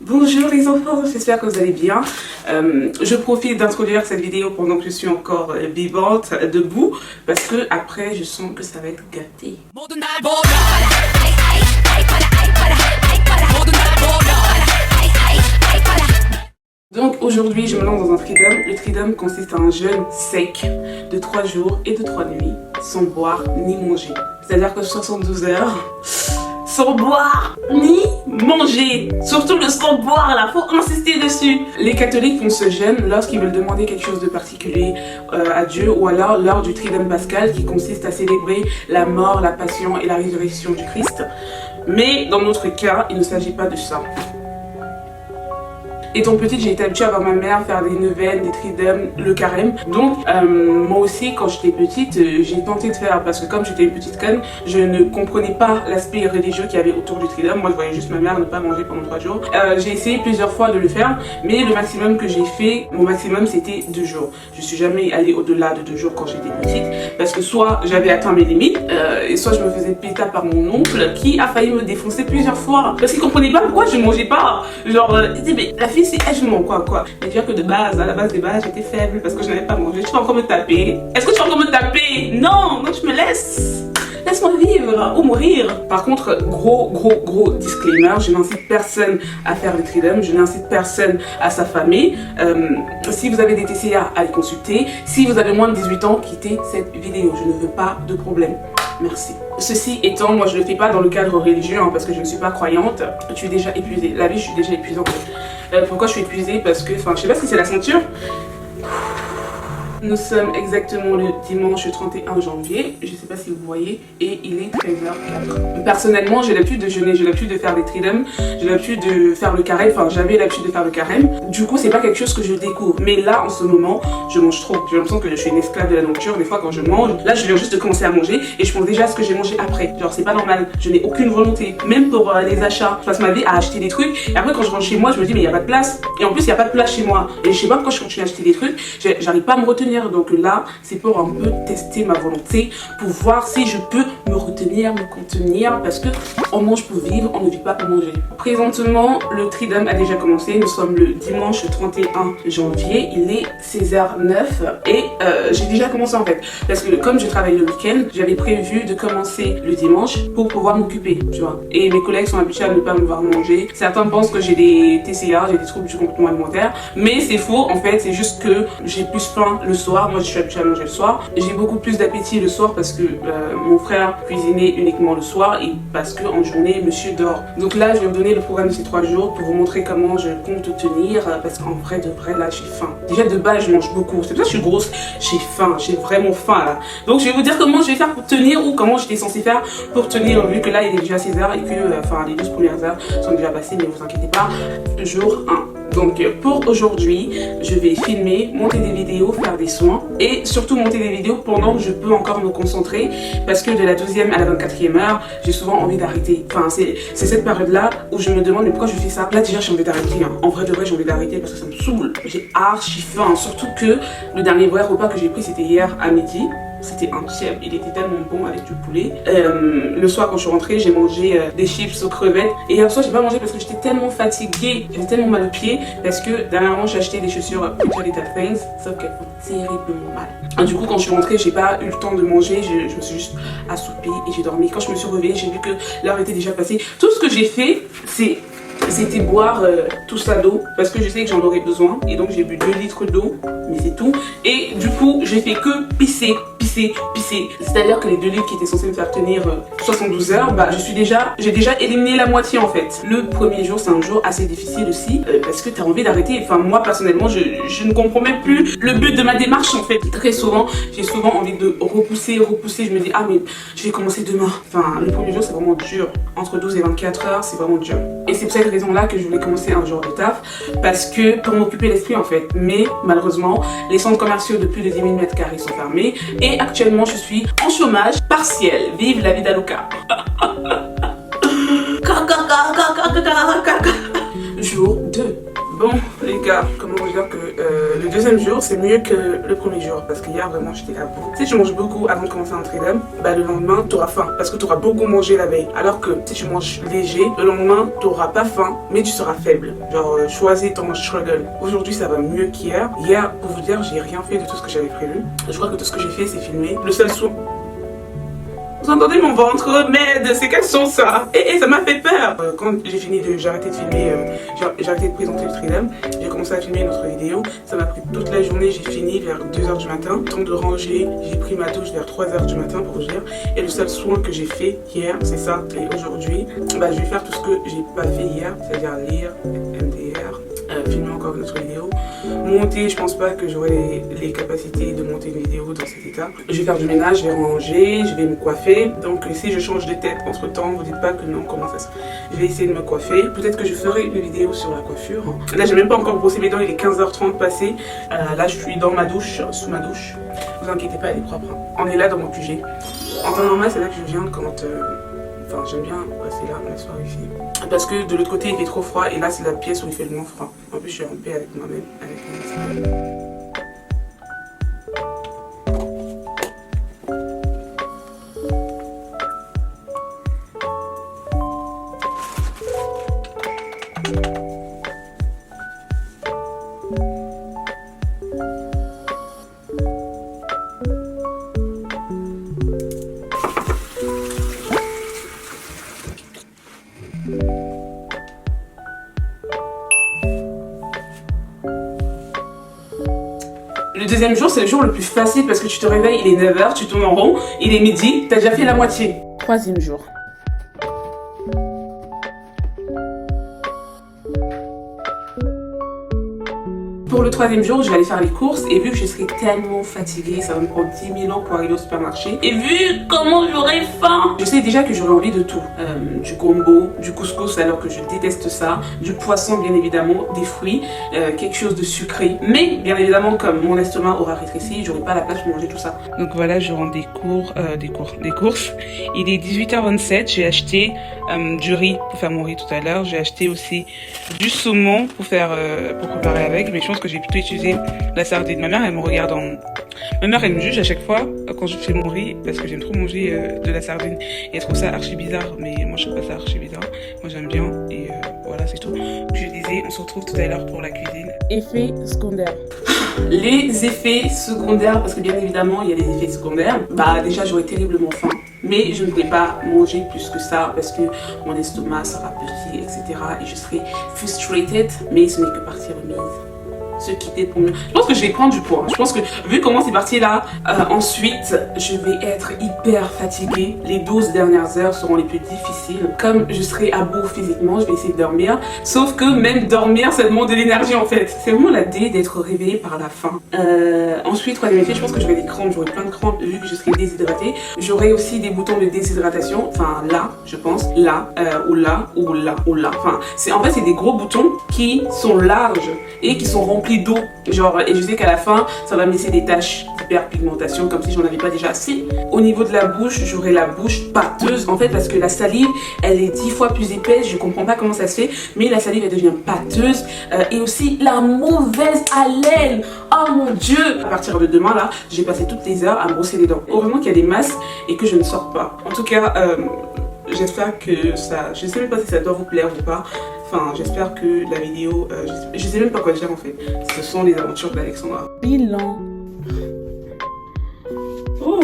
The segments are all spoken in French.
Bonjour les enfants, j'espère que vous allez bien. Je profite d'introduire cette vidéo pendant que je suis encore vivante, debout, parce que après je sens que ça va être gâté. Donc aujourd'hui je me lance dans un tridum. Le tridum consiste en un jeûne sec de 3 jours et de 3 nuits, sans boire ni manger. C'est-à-dire que 72 heures... sans boire ni manger. Surtout le sans boire là, faut insister dessus. Les catholiques font ce jeûne lorsqu'ils veulent demander quelque chose de particulier à Dieu, ou alors lors du Triduum pascal qui consiste à célébrer la mort, la passion et la résurrection du Christ. Mais dans notre cas, il ne s'agit pas de ça. Étant petite, j'ai été habituée à voir ma mère faire des neuvaines, des tridums, le carême. Donc, moi aussi, quand j'étais petite, j'ai tenté de faire, parce que comme j'étais une petite conne, je ne comprenais pas l'aspect religieux qu'il y avait autour du tridum. Moi, je voyais juste ma mère ne pas manger pendant 3 jours. J'ai essayé plusieurs fois de le faire, mais le maximum que j'ai fait, mon maximum, c'était 2 jours. Je suis jamais allée au-delà de 2 jours quand j'étais petite, parce que soit j'avais atteint mes limites, et soit je me faisais péter par mon oncle, qui a failli me défoncer plusieurs fois, parce qu'il comprenait pas pourquoi je mangeais pas. Genre, il dit, mais la fille, c'est âgement quoi. Mais dire que de base, à la base des bases, j'étais faible parce que je n'avais pas mangé. Tu vas encore me taper? Est-ce que tu vas encore me taper? Non, tu me laisses. Laisse-moi vivre ou mourir. Par contre, gros disclaimer, je n'incite personne à faire le tridum, je n'incite personne à s'affamer. Si vous avez des TCA, allez consulter. Si vous avez moins de 18 ans, quittez cette vidéo. Je ne veux pas de problème. Merci. Ceci étant, moi je ne le fais pas dans le cadre religieux parce que je ne suis pas croyante. Je suis déjà épuisée. La vie, je suis déjà épuisante. Pourquoi je suis épuisée? Parce que, je sais pas si c'est la ceinture. Nous sommes exactement le dimanche 31 janvier, je sais pas si vous voyez, et il est 13h04. Personnellement, j'ai l'habitude de jeûner, j'ai l'habitude de faire des tridums, j'ai l'habitude de faire le carême, j'avais l'habitude de faire le carême. Du coup, c'est pas quelque chose que je découvre. Mais là, en ce moment, je mange trop. J'ai l'impression que je suis une esclave de la nourriture. Des fois, quand je mange, là, je viens juste de commencer à manger et je pense déjà à ce que j'ai mangé après. Genre, c'est pas normal. Je n'ai aucune volonté. Même pour les achats, je passe ma vie à acheter des trucs. Et après, quand je rentre chez moi, je me dis, mais il n'y a pas de place. Et en plus, il n'y a pas de place chez moi. Et je sais pas pourquoi je continue à acheter des trucs. J'arrive pas à me retenir. Donc là, c'est pour un peu tester ma volonté, pour voir si je peux me retenir, me contenir, parce que on mange pour vivre, on ne vit pas pour manger. Présentement, le tridum a déjà commencé. Nous sommes le dimanche 31 janvier, il est 16h09 et j'ai déjà commencé en fait, parce que comme je travaille le week-end, j'avais prévu de commencer le dimanche pour pouvoir m'occuper, tu vois. Et mes collègues sont habitués à ne pas me voir manger. Certains pensent que j'ai des TCA, j'ai des troubles du comportement alimentaire, mais c'est faux en fait. C'est juste que j'ai plus faim le soir. Moi, je suis habituée à manger le soir. J'ai beaucoup plus d'appétit le soir parce que mon frère cuisinait uniquement le soir et parce que en journée, monsieur dort. Donc là, je vais vous donner le programme de ces 3 jours pour vous montrer comment je compte tenir parce qu'en vrai de vrai, là, j'ai faim. Déjà, de base, je mange beaucoup. C'est pour ça que je suis grosse. J'ai faim. J'ai vraiment faim là. Donc, je vais vous dire comment je vais faire pour tenir ou comment j'étais censée faire pour tenir vu que là, il est déjà 16h et que les 12 premières heures sont déjà passées, mais vous inquiétez pas. Jour 1. Donc pour aujourd'hui, je vais filmer, monter des vidéos, faire des soins et surtout monter des vidéos pendant que je peux encore me concentrer parce que de la 12e à la 24e heure, j'ai souvent envie d'arrêter. C'est cette période-là où je me demande mais pourquoi je fais ça. Là déjà j'ai envie d'arrêter. En vrai de vrai j'ai envie d'arrêter parce que ça me saoule. J'ai archi faim. Surtout que le dernier vrai repas que j'ai pris c'était hier à midi. C'était un chef, il était tellement bon avec du poulet. Le soir quand je suis rentrée, j'ai mangé des chips aux crevettes. Et hier soir j'ai pas mangé parce que j'étais tellement fatiguée, j'avais tellement mal aux pieds. Parce que dernièrement j'ai acheté des chaussures Pretty Little Things, sauf qu'elles font terriblement mal. Et du coup quand je suis rentrée, j'ai pas eu le temps de manger, je me suis juste assoupie et j'ai dormi. Quand je me suis réveillée, j'ai vu que l'heure était déjà passée. Tout ce que j'ai fait, c'était boire tout ça d'eau parce que je sais que j'en aurais besoin et donc j'ai bu 2 litres d'eau, mais c'est tout. Et du coup j'ai fait que pisser. C'est-à-dire que les 2 litres qui étaient censés me faire tenir 72 heures, j'ai déjà éliminé la moitié en fait. Le premier jour c'est un jour assez difficile aussi parce que tu as envie d'arrêter. Moi personnellement je ne comprends même plus le but de ma démarche en fait. Très souvent j'ai souvent envie de repousser. Je me dis ah mais je vais commencer demain. Le premier jour c'est vraiment dur. Entre 12 et 24 heures c'est vraiment dur. Et c'est pour cette raison là que je voulais commencer un jour de taf parce que pour m'occuper l'esprit en fait. Mais malheureusement les centres commerciaux de plus de 10 000 m² sont fermés et actuellement je suis en chômage partiel. Vive la vida loca. Jour 2. Bon les cas, comment vous dire que le deuxième jour c'est mieux que le premier jour parce qu'hier vraiment j'étais à bout. Si tu manges beaucoup avant de commencer un tridem, bah le lendemain tu auras faim parce que tu auras beaucoup mangé la veille. Alors que si tu manges léger, le lendemain tu n'auras pas faim mais tu seras faible. Genre choisis ton struggle. Aujourd'hui ça va mieux qu'hier. Hier, pour vous dire, j'ai rien fait de tout ce que j'avais prévu. Je crois que tout ce que j'ai fait c'est filmer. Le seul soin. Vous entendez mon ventre? Merde, c'est quel son ça? Et ça m'a fait peur. Quand j'ai arrêté de filmer, j'ai arrêté de présenter le tridem, j'ai commencé à filmer une autre vidéo. Ça m'a pris toute la journée, j'ai fini vers 2h du matin. Temps de ranger, j'ai pris ma douche vers 3h du matin pour vous dire. Et le seul soin que j'ai fait hier, c'est ça. Et aujourd'hui, bah, je vais faire tout ce que j'ai pas fait hier, c'est-à-dire lire, MDR, filmer encore une autre vidéo. Monter, je pense pas que j'aurai les capacités de monter une vidéo dans cet état. Je vais faire du ménage, je vais ranger, je vais me coiffer. Donc si je change de tête entre temps, vous dites pas que non, comment ça se fait. Je vais essayer de me coiffer. Peut-être que je ferai une vidéo sur la coiffure. Là, j'ai même pas encore brossé mes dents, il est 15h30 passé. Là, je suis dans ma douche, sous ma douche. Vous inquiétez pas, elle est propre. On est là dans mon QG. En temps normal, c'est là que je viens quand... Enfin, j'aime bien passer là, m'asseoir ici. Parce que de l'autre côté, il fait trop froid et là, c'est la pièce où il fait le moins froid. En plus, je suis en paix avec moi-même, avec mon esprit. Le deuxième jour, c'est le jour le plus facile parce que tu te réveilles, il est 9h, tu tournes en rond, il est midi, t'as déjà fait la moitié. Troisième jour. Pour le troisième jour, je vais aller faire les courses et vu que je serai tellement fatiguée, ça va me prendre 10 000 ans pour arriver au supermarché. Et vu comment j'aurai faim, je sais déjà que j'aurai envie de tout. Du gombo, du couscous alors que je déteste ça, du poisson bien évidemment, des fruits, quelque chose de sucré. Mais bien évidemment comme mon estomac aura rétréci, j'aurai pas la place pour manger tout ça. Donc voilà, je rends des courses. Il est 18h27, j'ai acheté du riz pour faire mon riz tout à l'heure. J'ai acheté aussi du saumon pour préparer avec, mais je pense que j'ai plutôt utilisé la sardine. Ma mère, elle me regarde Ma mère, elle me juge à chaque fois quand je fais mon riz parce que j'aime trop manger de la sardine. Et elle trouve ça archi bizarre, mais moi je trouve pas ça archi bizarre. Moi j'aime bien et voilà, c'est tout. Je disais, on se retrouve tout à l'heure pour la cuisine. Effets secondaires. Les effets secondaires, parce que bien évidemment il y a des effets secondaires. Bah déjà j'aurais terriblement faim. Mais je ne pourrais pas manger plus que ça parce que mon estomac sera petit, etc. Et je serai frustrated, mais ce n'est que partie remise. Ce qui était pour mieux. Je pense que je vais prendre du poids. Je pense que vu comment c'est parti là, ensuite je vais être hyper fatiguée. Les 12 dernières heures seront les plus difficiles. Comme je serai à bout physiquement, je vais essayer de dormir. Sauf que même dormir, ça demande de l'énergie en fait. C'est vraiment la dé d'être réveillée par la faim. Ensuite, troisième effet, je pense que j'aurai des crampes. J'aurai plein de crampes vu que je serai déshydratée. J'aurai aussi des boutons de déshydratation. Enfin là, je pense. Là, ou là, ou là, ou là. Enfin, en fait, c'est des gros boutons qui sont larges et qui sont remplis d'eau, genre, et je sais qu'à la fin ça va me laisser des taches d'hyperpigmentation comme si j'en avais pas déjà assez. Au niveau de la bouche, j'aurai la bouche pâteuse en fait parce que la salive elle est 10 fois plus épaisse, je comprends pas comment ça se fait, mais la salive elle devient pâteuse et aussi la mauvaise haleine. Oh mon dieu, à partir de demain là, j'ai passé toutes les heures à me brosser les dents. Heureusement qu'il y a des masques et que je ne sors pas. En tout cas, j'espère que ça, je sais même pas si ça doit vous plaire ou pas. Enfin, j'espère que la vidéo, je sais même pas quoi dire en fait. Ce sont les aventures d'Alexandra. Bilan. Oh,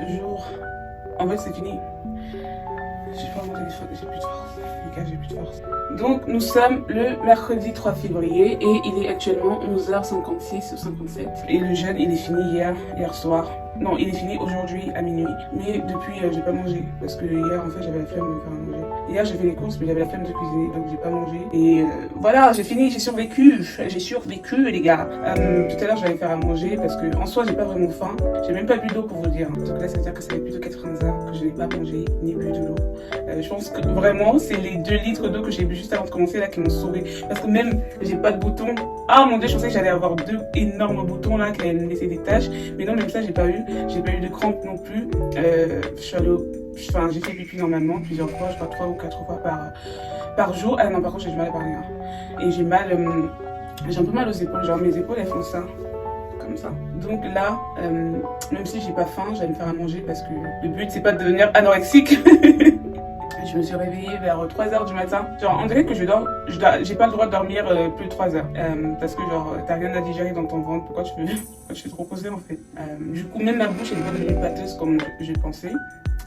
jour. En fait, c'est fini. J'ai pas mangé j'ai plus de force. Les gars, j'ai plus de force. Donc, nous sommes le mercredi 3 février et il est actuellement 11h56 ou 57. Et le jeûne, il est fini hier soir. Non, il est fini aujourd'hui à minuit. Mais depuis, j'ai pas mangé. Parce que hier, en fait, j'avais la flemme de me faire à manger. Hier, j'ai fait les courses, mais j'avais la flemme de cuisiner. Donc, j'ai pas mangé. Et voilà, j'ai fini, j'ai survécu. J'ai survécu, les gars. Tout à l'heure, j'allais faire à manger parce que en soi, j'ai pas vraiment faim. J'ai même pas bu d'eau pour vous dire. Donc là, ça veut dire que ça fait plus de 80 heures que je n'ai pas mangé ni bu de l'eau. Je pense que vraiment, c'est les 2 litres d'eau que j'ai bu juste avant de commencer là qui m'ont sauvé. Parce que même, j'ai pas de boutons. Ah mon dieu, je pensais que j'allais avoir 2 énormes boutons là qui allaient me laisser des taches. Mais non, même ça, j'ai pas eu. J'ai pas eu de crampes non plus. Je suis allée Enfin, j'ai fait pipi normalement plusieurs fois, je crois 3 ou 4 fois par jour. Ah non, par contre, j'ai du mal à parler. Hein. Et j'ai mal, j'ai un peu mal aux épaules. Genre, mes épaules, elles font ça. Comme ça. Donc là, même si j'ai pas faim, j'allais me faire à manger parce que le but, c'est pas de devenir anorexique. Je me suis réveillée vers 3h du matin. Genre, on dirait que j'ai pas le droit de dormir plus de 3 heures. Parce que genre, t'as rien à digérer dans ton ventre. Pourquoi tu veux te reposer en fait. Du coup, même ma bouche, elle est pas devenue pâteuse comme je pensais.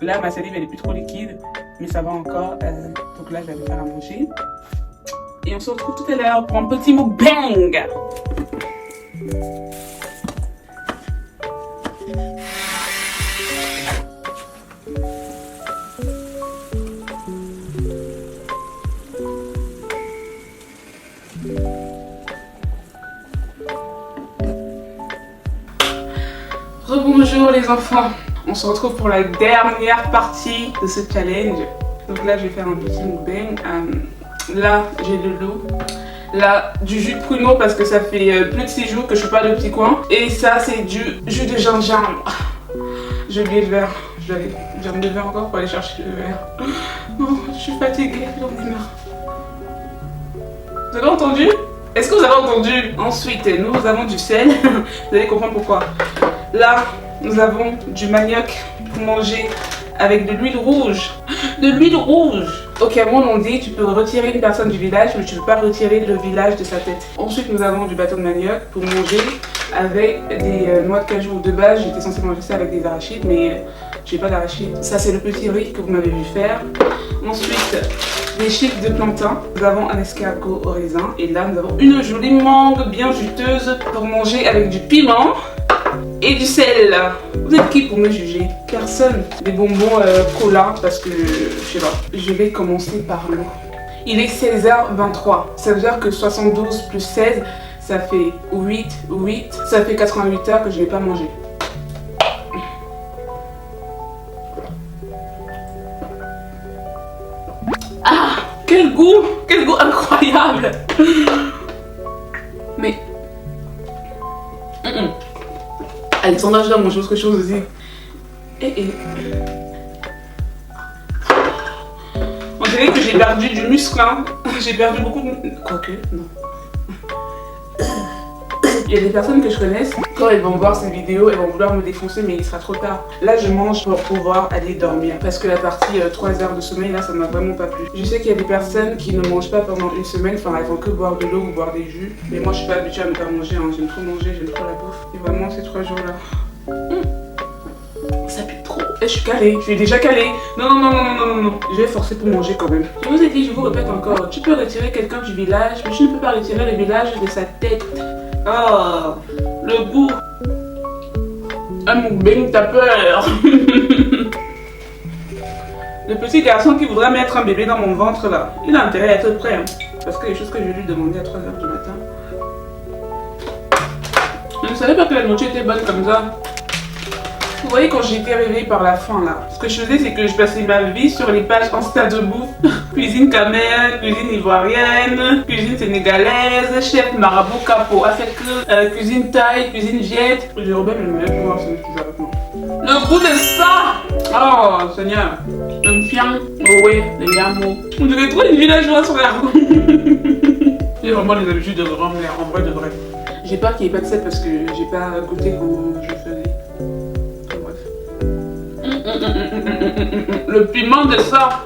Là, ma salive, elle est plus trop liquide. Mais ça va encore. Donc là, je vais me faire à manger. Et on se retrouve tout à l'heure pour un petit mukbang. Rebonjour les enfants, on se retrouve pour la dernière partie de ce challenge. Donc là je vais faire un petit mukbang. Là j'ai de l'eau, là du jus de pruneau parce que ça fait plus de 6 jours que je suis pas de petit coin. Et ça c'est du jus de gingembre. J'ai oublié le verre, je vais me lever encore pour aller chercher le verre. Oh, je suis fatiguée, j'en ai marre. Vous avez entendu? Est-ce que vous avez entendu? Ensuite, nous avons du sel. Vous allez comprendre pourquoi. Là, nous avons du manioc pour manger avec de l'huile rouge. De l'huile rouge! Au Cameroun, on dit tu peux retirer une personne du village, mais tu ne peux pas retirer le village de sa tête. Ensuite, nous avons du bâton de manioc pour manger avec des noix de cajou. De base, j'étais censée manger ça avec des arachides, mais j'ai pas d'arachides. Ça, c'est le petit riz que vous m'avez vu faire. Ensuite, des chips de plantain. Nous avons un escargot au raisin. Et là, nous avons une jolie mangue bien juteuse pour manger avec du piment et du sel. Vous êtes qui pour me juger? Personne. Des bonbons cola parce que, je sais pas. Je vais commencer par l'eau. Il est 16h23. Ça veut dire que 72 plus 16, ça fait 8. Ça fait 88 heures que je n'ai pas mangé. Ah, quel goût incroyable. Mais Alexandra, je dois manger autre chose aussi. On dirait que j'ai perdu du muscle, hein. J'ai perdu beaucoup de... Quoique, non. Il y a des personnes que je connaisse, quand elles vont voir ces vidéos, elles vont vouloir me défoncer, mais il sera trop tard. Là, je mange pour pouvoir aller dormir. Parce que la partie 3 heures de sommeil, là, ça m'a vraiment pas plu. Je sais qu'il y a des personnes qui ne mangent pas pendant une semaine, enfin, elles vont que boire de l'eau ou boire des jus. Mais moi, je suis pas habituée à ne pas manger, hein. J'aime trop manger, j'aime trop la bouffe. Et vraiment, ces 3 jours-là, ça pue trop. Et je suis calée, je suis déjà calée. Non. Je vais forcer pour manger quand même. Je vous ai dit, je vous répète encore, tu peux retirer quelqu'un du village, mais tu ne peux pas retirer le village de sa tête. Oh, le goût. Un mukbang, t'as peur. Le petit garçon qui voudrait mettre un bébé dans mon ventre là, il a intérêt à être prêt. Hein, parce que les choses que je lui demandais à 3h du matin. Je ne savais pas que la nourriture était bonne comme ça. Vous voyez, quand j'étais réveillée par la faim là, ce que je faisais c'est que je passais ma vie sur les pages Insta de bouffe. Cuisine camel, cuisine ivoirienne, cuisine sénégalaise, chef marabout capo, cuisine thaï, cuisine viette. Je rebelle le meilleur pouvoir sur le goût de ça. Oh Seigneur. Un fian, oui, les yamots. On dirait trop une villageoise sur la route. J'ai vraiment les habitudes de grand-mère, en vrai de vrai. J'ai peur qu'il n'y ait pas de sel parce que j'ai pas goûté quand je faisais. Le piment de ça.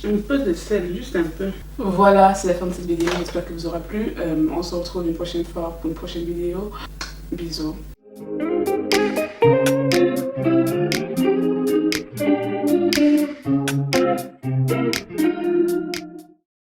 Un peu de sel, juste un peu. Voilà, c'est la fin de cette vidéo. J'espère que vous aura plu. On se retrouve une prochaine fois pour une prochaine vidéo. Bisous.